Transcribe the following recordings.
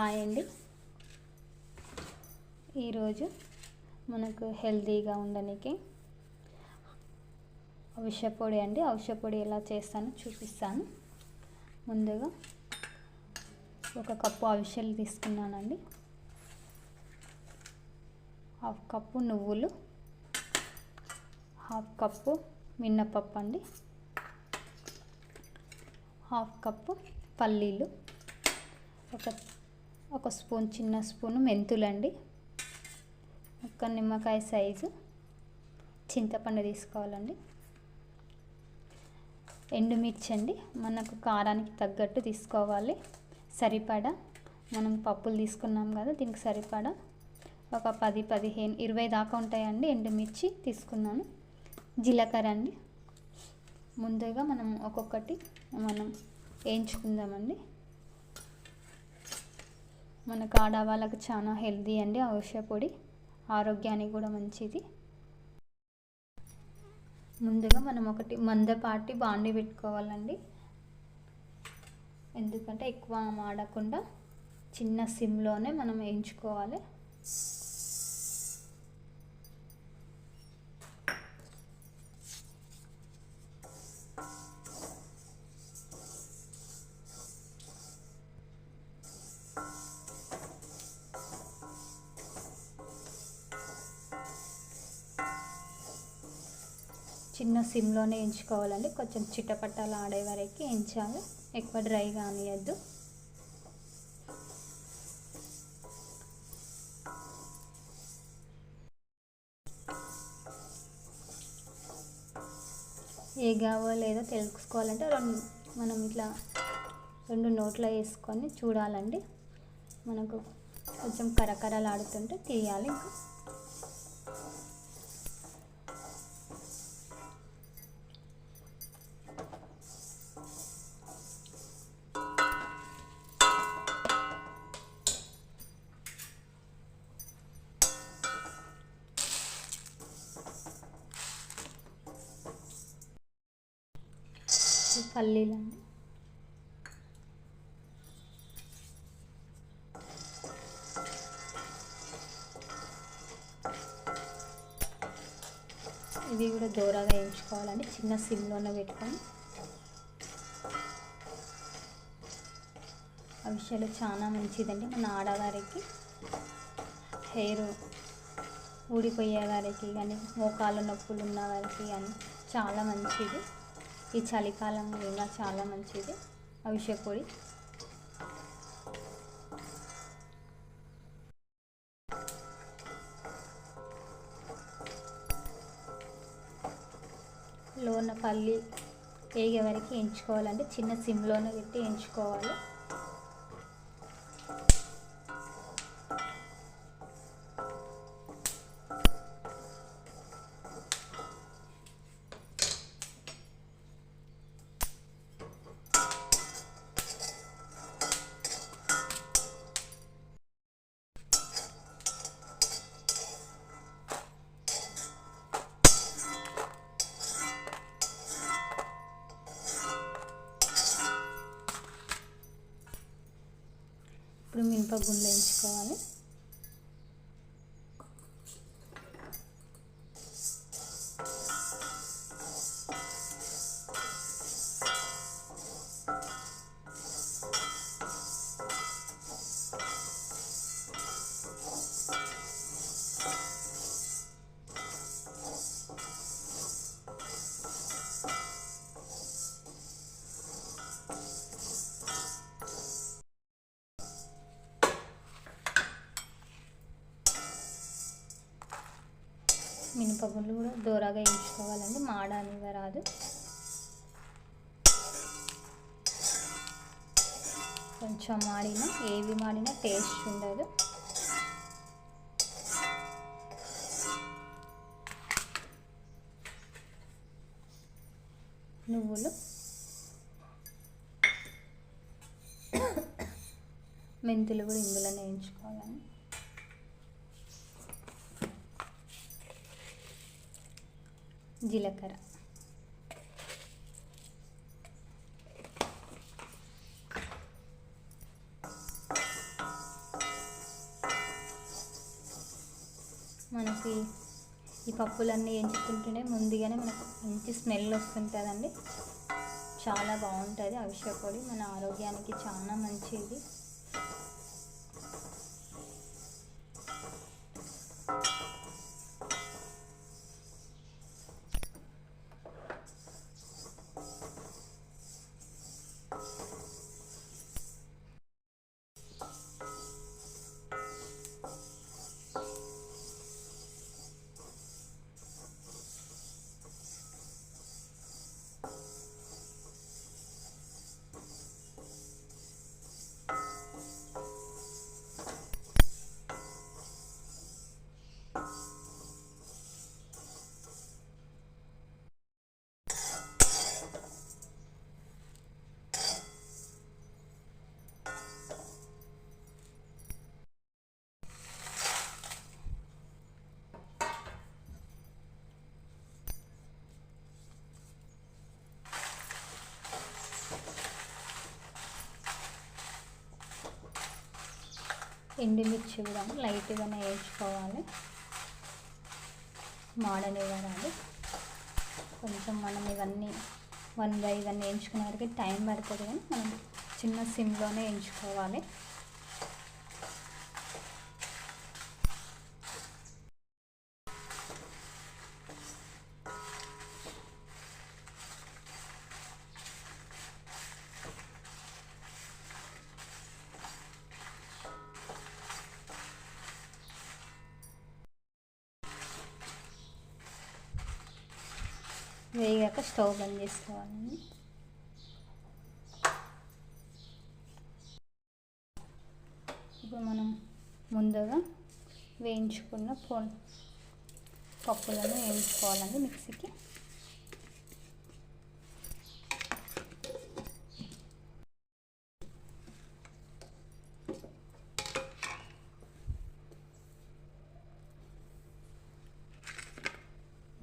Hi అండి. ఈరోజు మనకు హెల్తీగా ఉండడానికి అవిసె పొడి అండి. అవిసె పొడి ఎలా చేస్తానో చూపిస్తాను. ముందుగా ఒక కప్పు అవిసెలు తీసుకున్నానండి. హాఫ్ కప్పు నువ్వులు, హాఫ్ కప్పు మినపప్పు అండి, హాఫ్ కప్పు పల్లీలు, ఒక స్పూన్ చిన్న స్పూను మెంతులండి, ఒక నిమ్మకాయ సైజు చింతపండు తీసుకోవాలండి, ఎండుమిర్చి అండి, మనకు కారానికి తగ్గట్టు తీసుకోవాలి. సరిపడా మనం పప్పులు తీసుకున్నాం కదా, దీనికి సరిపడా ఒక 10, 15, 20 దాకా ఉంటాయండి ఎండుమిర్చి తీసుకున్నాను. జీలకర్ర అండి. ముందుగా మనం ఒక్కొక్కటి వేయించుకుందామండి. మనకు ఆడవాళ్ళకి చాలా హెల్తీ అండి అవిసె పొడి, ఆరోగ్యానికి కూడా మంచిది. ముందుగా మనం ఒకటి మందపాటి బాండి పెట్టుకోవాలండి. ఎందుకంటే ఎక్కువ మాడకుండా చిన్న సిమ్లోనే మనం వేయించుకోవాలి. చిన్న సిమ్లోనే వేయించుకోవాలండి. కొంచెం చిటపట్టలు ఆడే వరకు వేయించాలి, ఎక్కువ డ్రై కానియద్దు. ఏగావో లేదో తెలుసుకోవాలంటే మనం ఇట్లా 2 నోట్లో వేసుకొని చూడాలండి. మనకు కొంచెం కరకరలాడుతుంటే తీయాలి. ఇంకా పల్లీలండి, ఇది కూడా దూరగా వేయించుకోవాలండి, చిన్న సిమ్లోనే పెట్టుకొని. అవిసెలు చాలా మంచిదండి మన ఆడవారికి, హెయిర్ ఊడిపోయే వారికి కానీ, మోకాళ్ళ నొప్పులు ఉన్న వారికి కానీ చాలా మంచిది. ఈ చలికాలం ఇంకా చాలా మంచిది అవిసె పొడి. లోన పల్లి వేగే వరకు వేయించుకోవాలండి, చిన్న సిమ్లోనే పెట్టి వేయించుకోవాలి. ఇప్పుడు మినపగుండ్లు వేయించుకోవాలి. మినపగుండ్లు కూడా దూరగా వేయించుకోవాలండి, మాడనిగా రాదు. కొంచెం ఏవి మాడినా టేస్ట్ ఉండదు. నువ్వులు, మెంతులు కూడా ఇందులోనే వేయించుకోవాలండి. జీలకర్ర, మనకి ఈ పప్పులన్నీ ఎంచుకుంటూనే ముందుగానే మనకు మంచి స్మెల్ వస్తుంటుందండి. చాలా బాగుంటుంది అవిసె పొడి, మన ఆరోగ్యానికి చాలా మంచిది. ఎండుమిర్చి కూడా లైట్గానే వేయించుకోవాలి, మాడనివ్వాలి. కొంచెం మనం ఇవన్నీ 1 బై 1 వేయించుకునే వరకు టైం పడుతుంది, కానీ మనం చిన్న సిమ్లోనే వేయించుకోవాలి. వేగాక స్టవ్ బంద్ చేసుకోవాలండి. ఇప్పుడు మనం ముందుగా వేయించుకున్న పప్పులను వేయించుకోవాలండి మిక్సీకి.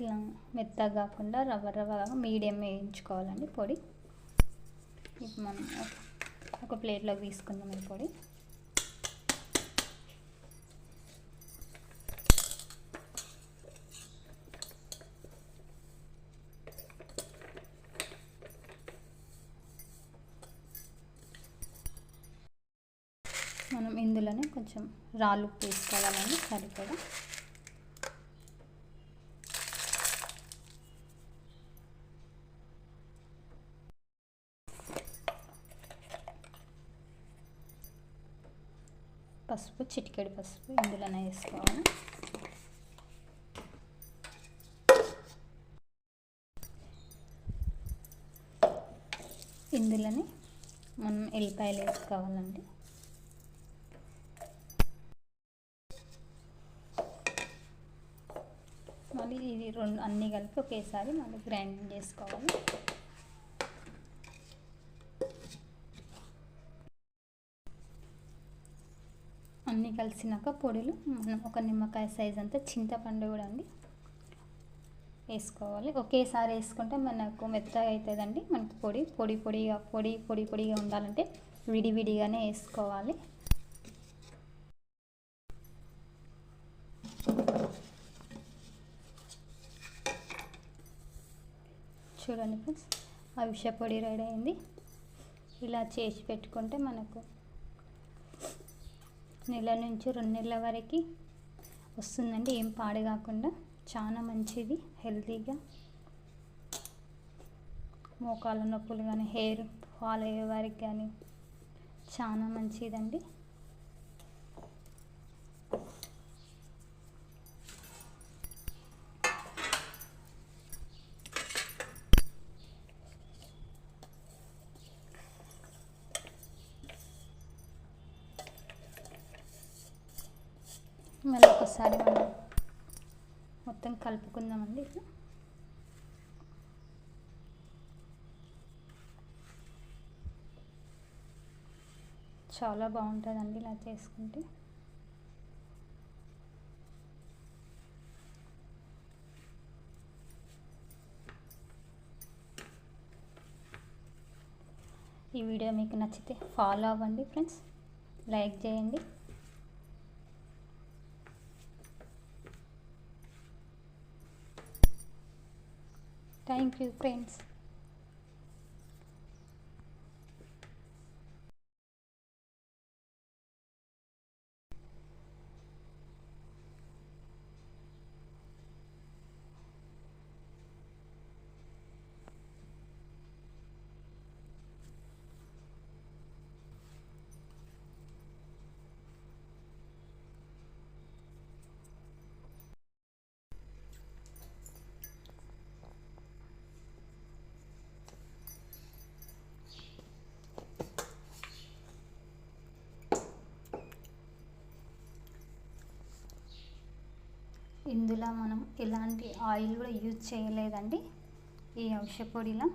ఇట్లా మెత్తగా కాకుండా రవ్వగా మీడియం వేయించుకోవాలండి పొడి. ఇప్పుడు మనం ఒక ప్లేట్లోకి తీసుకుందాం ఈ పొడి. మనం ఇందులోనే కొంచెం రాళ్ళు ఉప్పు వేసుకోవాలండి సరిపడా. పసుపు, చిటికెడు పసుపు ఇందులోనే వేసుకోవాలి. ఇందులోనే మనం ఎల్లిపాయలు వేసుకోవాలండి. మళ్ళీ ఇది అన్నీ కలిపి ఒకేసారి మళ్ళీ గ్రైండింగ్ చేసుకోవాలి. అన్నీ కలిసినాక పొడిలు మనం ఒక నిమ్మకాయ సైజ్ అంతా చింతపండు కూడా అండి వేసుకోవాలి. ఒకేసారి వేసుకుంటే మనకు మెత్తగా అవుతుందండి. మనకు పొడిగా ఉండాలంటే విడివిడిగానే వేసుకోవాలి. చూడండి ఫ్రెండ్స్, అవిసె పొడి రెడీ అయింది. ఇలా చేసి పెట్టుకుంటే మనకు నెల నుంచి 2 నెలల వరకు వస్తుందండి, ఏం పాడు కాకుండా. చాలా మంచిది, హెల్తీగా. మోకాళ్ళ నొప్పులు కానీ, హెయిర్ ఫాల్ అయ్యే వారికి కానీ చాలా మంచిదండి. మళ్ళీ ఒకసారి మనం మొత్తం కలుపుకుందామండి. ఇట్లా చాలా బాగుంటుందండి ఇలా చేసుకుంటే. ఈ వీడియో మీకు నచ్చితే ఫాలో అవ్వండి ఫ్రెండ్స్, లైక్ చేయండి. Thank you friends. ఇందులో మనం ఎలాంటి ఆయిల్ కూడా యూజ్ చేయలేదండి ఈ అవిసె పొడిలో.